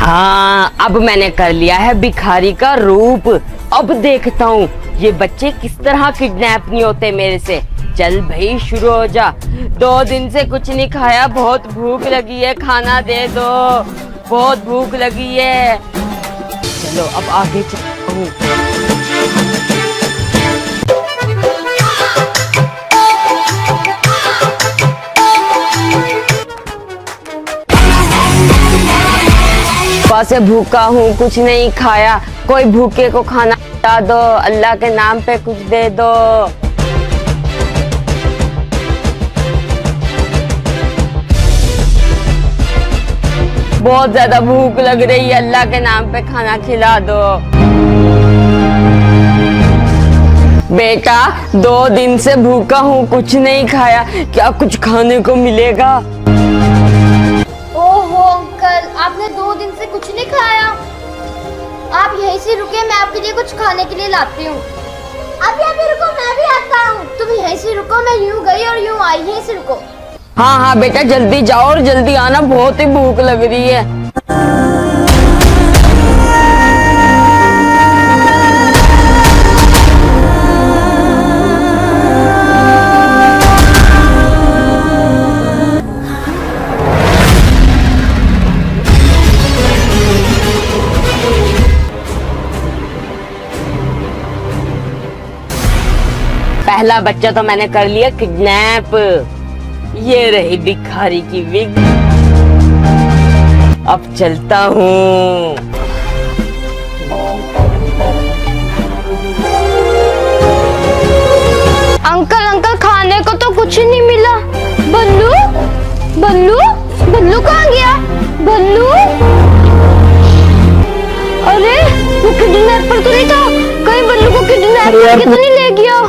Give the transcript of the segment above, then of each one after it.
हाँ, अब मैंने कर लिया है भिखारी का रूप। अब देखता हूँ ये बच्चे किस तरह किडनैप नहीं होते मेरे से। चल भाई शुरू हो जा। 2 दिन से कुछ नहीं खाया, बहुत भूख लगी है, खाना दे दो, बहुत भूख लगी है। चलो अब आगे चलता हूँ। से भूखा हूँ, कुछ नहीं खाया, कोई भूखे को खाना खिला दो, अल्लाह के नाम पे कुछ दे दो। बहुत ज्यादा भूख लग रही है, अल्लाह के नाम पे खाना खिला दो। बेटा 2 दिन से भूखा हूँ, कुछ नहीं खाया, क्या कुछ खाने को मिलेगा? ओहो अंकल, आपने 2 दिन से कुछ नहीं खाया। आप यहीं से रुके, मैं आपके लिए कुछ खाने के लिए लाती हूँ। अभी रुको, मैं भी आता हूँ। तुम यहीं से रुको, मैं यूँ गई और यूँ आई, यहीं से रुको। हाँ हाँ बेटा जल्दी जाओ और जल्दी आना, बहुत ही भूख लग रही है। पहला बच्चा तो मैंने कर लिया किडनैप। ये रही भिखारी की विग। अब चलता हूँ। अंकल खाने को तो कुछ नहीं मिला। बल्लू बल्लू बल्लू कहाँ गया? बल्लू, अरे वो किडनैपर तो नहीं था? कहीं बल्लू को किडनैप करके तो नहीं ले गया?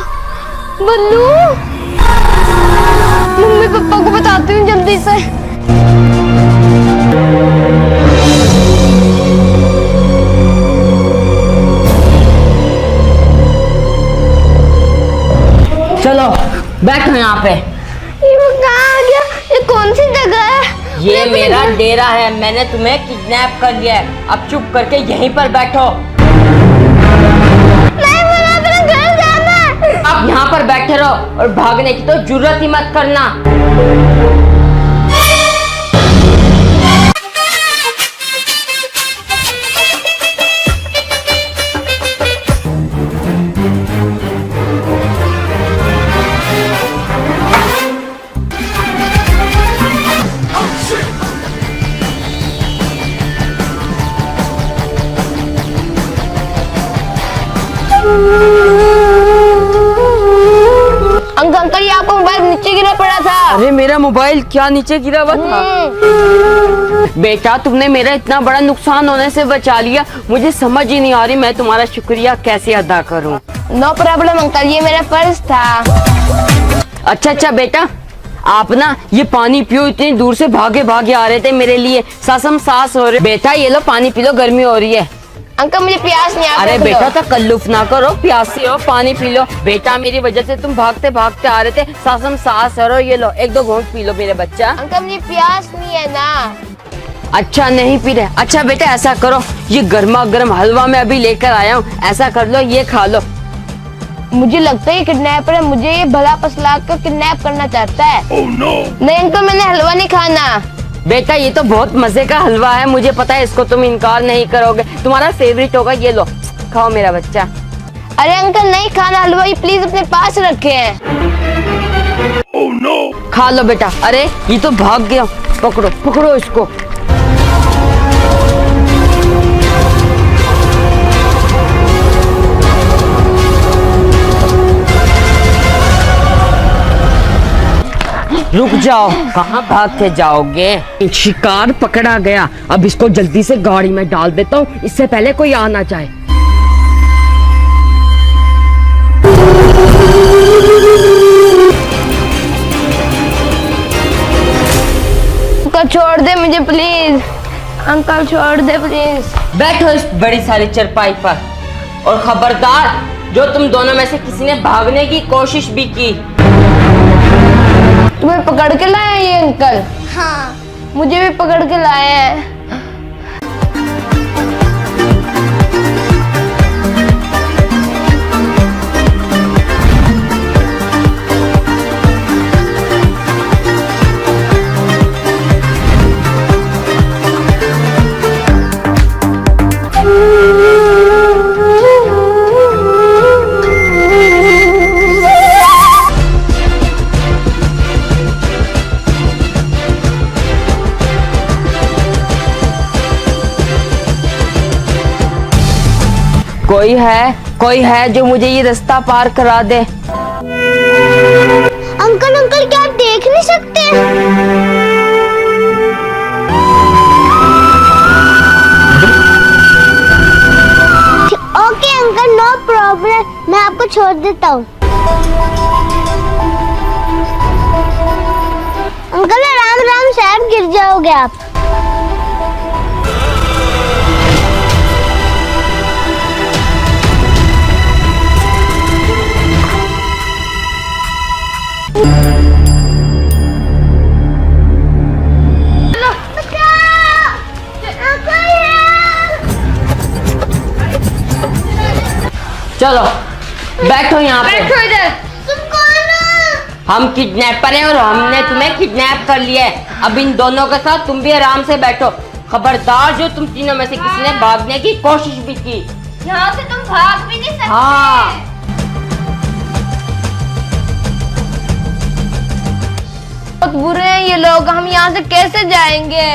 बल्लू, मम्मी पापा को बताती हूँ जल्दी से। चलो बैठो यहाँ पे। ये वो कहाँ आ गया? ये कौन सी जगह है? ये मेरा डेरा है, मैंने तुम्हें किडनैप कर लिया है। अब चुप करके यहीं पर बैठो। आप यहाँ पर बैठे रहो और भागने की तो जरूरत ही मत करना। अंकल ये आपका मोबाइल नीचे गिरा पड़ा था। अरे मेरा मोबाइल क्या नीचे गिरा हुआ था? बेटा तुमने मेरा इतना बड़ा नुकसान होने से बचा लिया, मुझे समझ ही नहीं आ रही मैं तुम्हारा शुक्रिया कैसे अदा करूं। नो प्रॉब्लम अंकल, ये मेरा फर्ज था। अच्छा बेटा, आप ना ये पानी पियो, इतनी दूर से भागे भागे आ रहे थे मेरे लिए, सासम सास हो रहे। बेटा ये लो पानी पी लो, गर्मी हो रही है। अंकल मुझे प्यास नहीं आ रही। अरे बेटा तकल्लुफ ना करो, प्यासी हो, पानी पी लो। बेटा मेरी वजह से तुम भागते भागते आ रहे थे, सासम सास हो, ये लो 1-2 घूंट पी लो मेरे बच्चा। अंकल मुझे प्यास नहीं है ना। अच्छा नहीं पी रहे? अच्छा बेटा ऐसा करो, ये गर्मा गर्म हलवा मैं अभी लेकर आया हूँ, ऐसा कर लो ये खा लो। मुझे लगता है ये किडनैपर है, मुझे ये भला पसला कर किडनैप करना चाहता है। नहीं अंकल मैंने हलवा नहीं खाना। बेटा ये तो बहुत मजे का हलवा है, मुझे पता है इसको तुम इनकार नहीं करोगे, तुम्हारा फेवरेट होगा, ये लो खाओ मेरा बच्चा। अरे अंकल नहीं खाना हलवा, ये प्लीज अपने पास रखे हैं। खा लो बेटा। अरे ये तो भाग गया, पकड़ो पकड़ो इसको। रुक जाओ, कहाँ भाग के जाओगे? शिकार पकड़ा गया, अब इसको जल्दी से गाड़ी में डाल देता हूँ, इससे पहले कोई आ ना जाए। अंकल छोड़ दे मुझे प्लीज, अंकल छोड़ दे प्लीज। बैठो इस बड़ी सारी चरपाई पर, और खबरदार जो तुम दोनों में से किसी ने भागने की कोशिश भी की। तुम्हें पकड़ के लाए हैं ये अंकल? हाँ मुझे भी पकड़ के लाए हैं। कोई है जो मुझे ये रास्ता पार करा दे। अंकल अंकल क्या आप देख नहीं सकते? ओके अंकल, नो प्रॉब्लम, मैं आपको छोड़ देता हूँ। अंकल आराम आराम से, आप गिर जाओगे आप। चलो बैठो यहाँ पे। बैठो इधर। तुम कौन हो? हम किडनैपर हैं और हमने तुम्हें किडनैप कर लिया है। अब इन दोनों के साथ तुम भी आराम से बैठो। खबरदार जो तुम तीनों में से किसी ने भागने की कोशिश भी की। यहाँ से तुम भाग भी नहीं सकते। हाँ। बहुत बुरे हैं ये लोग, हम यहाँ से कैसे जाएंगे?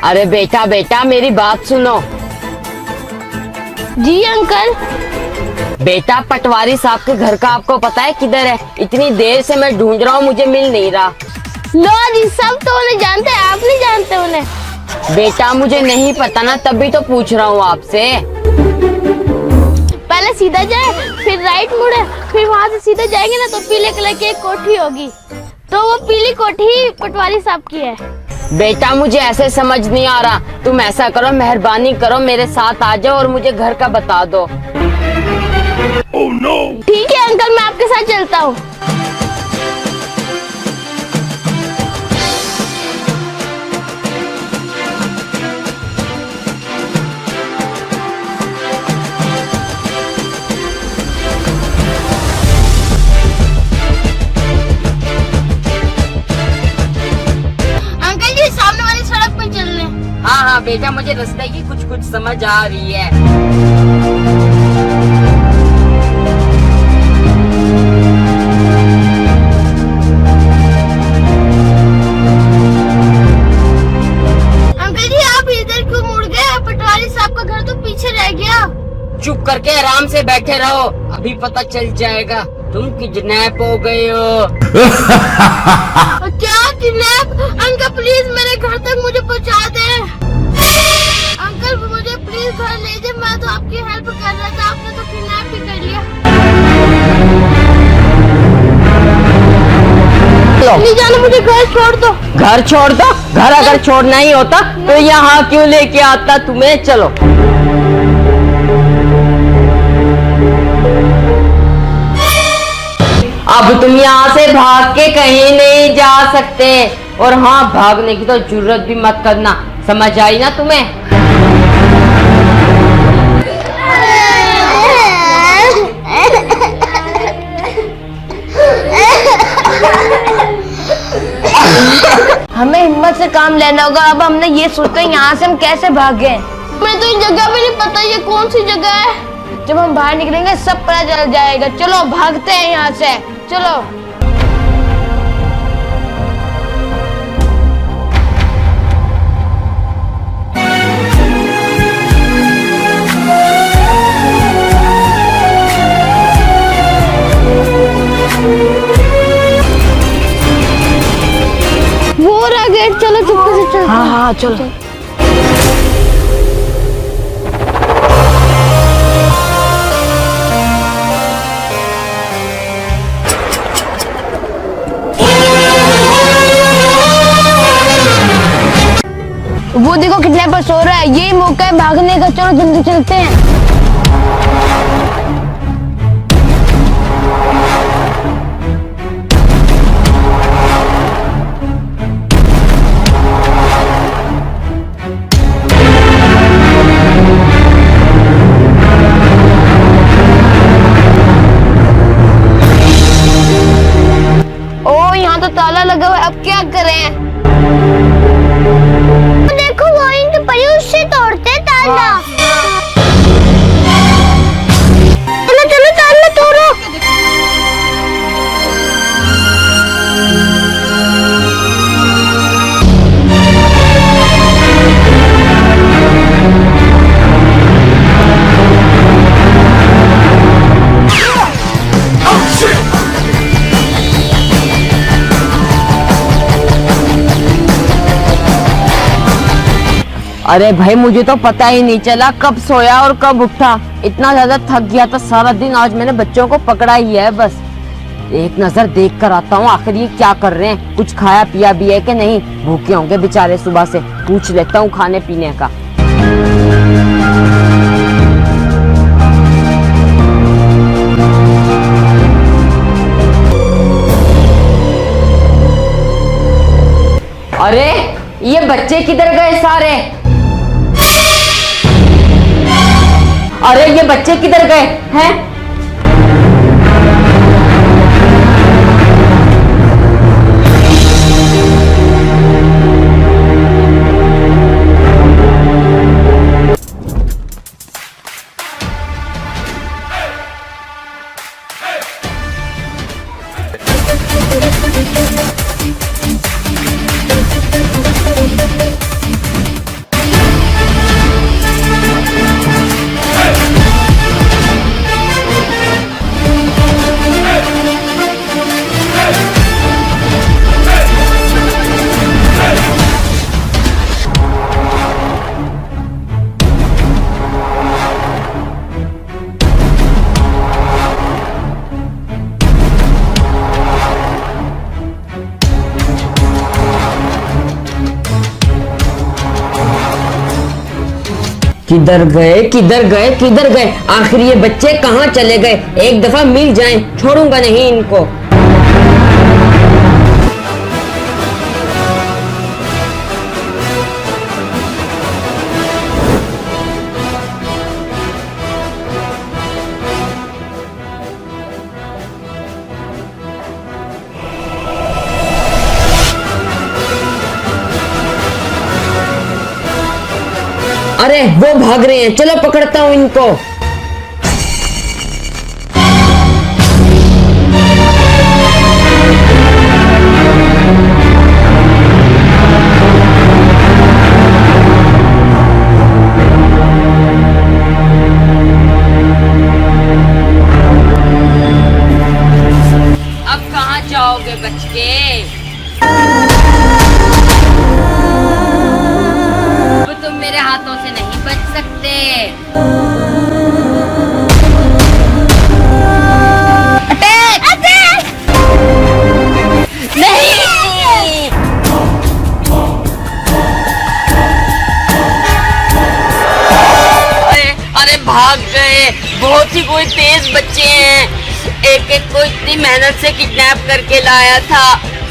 अरे बेटा मेरी बात सुनो। जी अंकल। बेटा पटवारी साहब के घर का आपको पता है किधर है? इतनी देर से मैं ढूंढ रहा हूँ, मुझे मिल नहीं रहा। लो जी, सब तो उन्हें जानते हैं, आप नहीं जानते उन्हें। बेटा मुझे नहीं पता ना, तभी तो पूछ रहा हूँ आपसे। पहले सीधा जाए, फिर राइट मुड़े, फिर वहाँ से सीधे जाएंगे ना तो पीले कलर की एक कोठी होगी, तो वो पीली कोठी पटवारी साहब की है। बेटा मुझे ऐसे समझ नहीं आ रहा, तुम ऐसा करो, मेहरबानी करो मेरे साथ आ जाओ और मुझे घर का बता दो। Oh, no! ठीक है अंकल, मैं आपके साथ चलता हूँ। हाँ बेटा मुझे रास्ते की कुछ समझ आ रही है। चुप करके आराम से बैठे रहो, अभी पता चल जाएगा तुम किडनैप हो गए हो। क्या किडनैप? अंकल प्लीज मेरे घर तक मुझे पहुंचा दे। अंकल मुझे प्लीज घर ले जाए, मैं तो आपकी हेल्प कर रहा था, आपने तो किडनैप भी कर लिया। नहीं जाना, मुझे घर छोड़ दो। घर छोड़ दो? घर अगर छोड़ना ही होता तो यहाँ क्यों लेके आता तुम्हें? चलो अब तुम यहाँ से भाग के कहीं नहीं जा सकते, और हाँ भागने की तो जरूरत भी मत करना, समझ आई ना तुम्हें? हमें हिम्मत से काम लेना होगा। अब हमने ये सोचा यहाँ से हम कैसे भागे। मैं तो ये जगह भी नहीं पता ये कौन सी जगह है। जब हम बाहर निकलेंगे सब पता चल जाएगा। चलो भागते हैं यहाँ से, चलो। वो रहा गेट, चलो चुपके से चलो। हाँ चलो। वो देखो किडनैपर सो रहा है, यही मौका है भागने का। चलो जल्दी चलते हैं। ओ यहाँ तो ताला लगा हुआ है, अब क्या करें? देखो वो ईंट पड़ी, उससे तोड़ते ताला। अरे भाई मुझे तो पता ही नहीं चला कब सोया और कब उठा। इतना ज्यादा थक गया था सारा दिन। आज मैंने बच्चों को पकड़ा ही है। बस एक नजर देख कर आता हूँ आखिर ये क्या कर रहे हैं, कुछ खाया पिया भी है कि नहीं। भूखे होंगे बेचारे सुबह से। पूछ लेता हूँ खाने पीने का। अरे ये बच्चे किधर गए सारे? अरे ये बच्चे किधर गए हैं? किधर गए किधर गए किधर गए? आखिर ये बच्चे कहाँ चले गए? एक दफा मिल जाएं, छोड़ूंगा नहीं इनको। अरे वो भाग रहे हैं, चलो पकड़ता हूं इनको। अब कहाँ जाओगे बच के? तुम मेरे हाथों से नहीं बच सकते। अटैक! अटैक! नहीं! अरे भाग गए। बहुत ही कोई तेज बच्चे हैं। एक एक को इतनी मेहनत से किडनैप करके लाया था।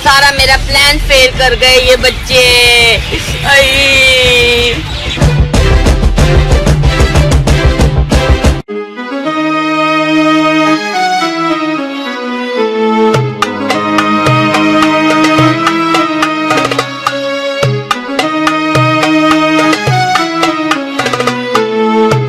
सारा मेरा प्लान फेल कर गए ये बच्चे। आई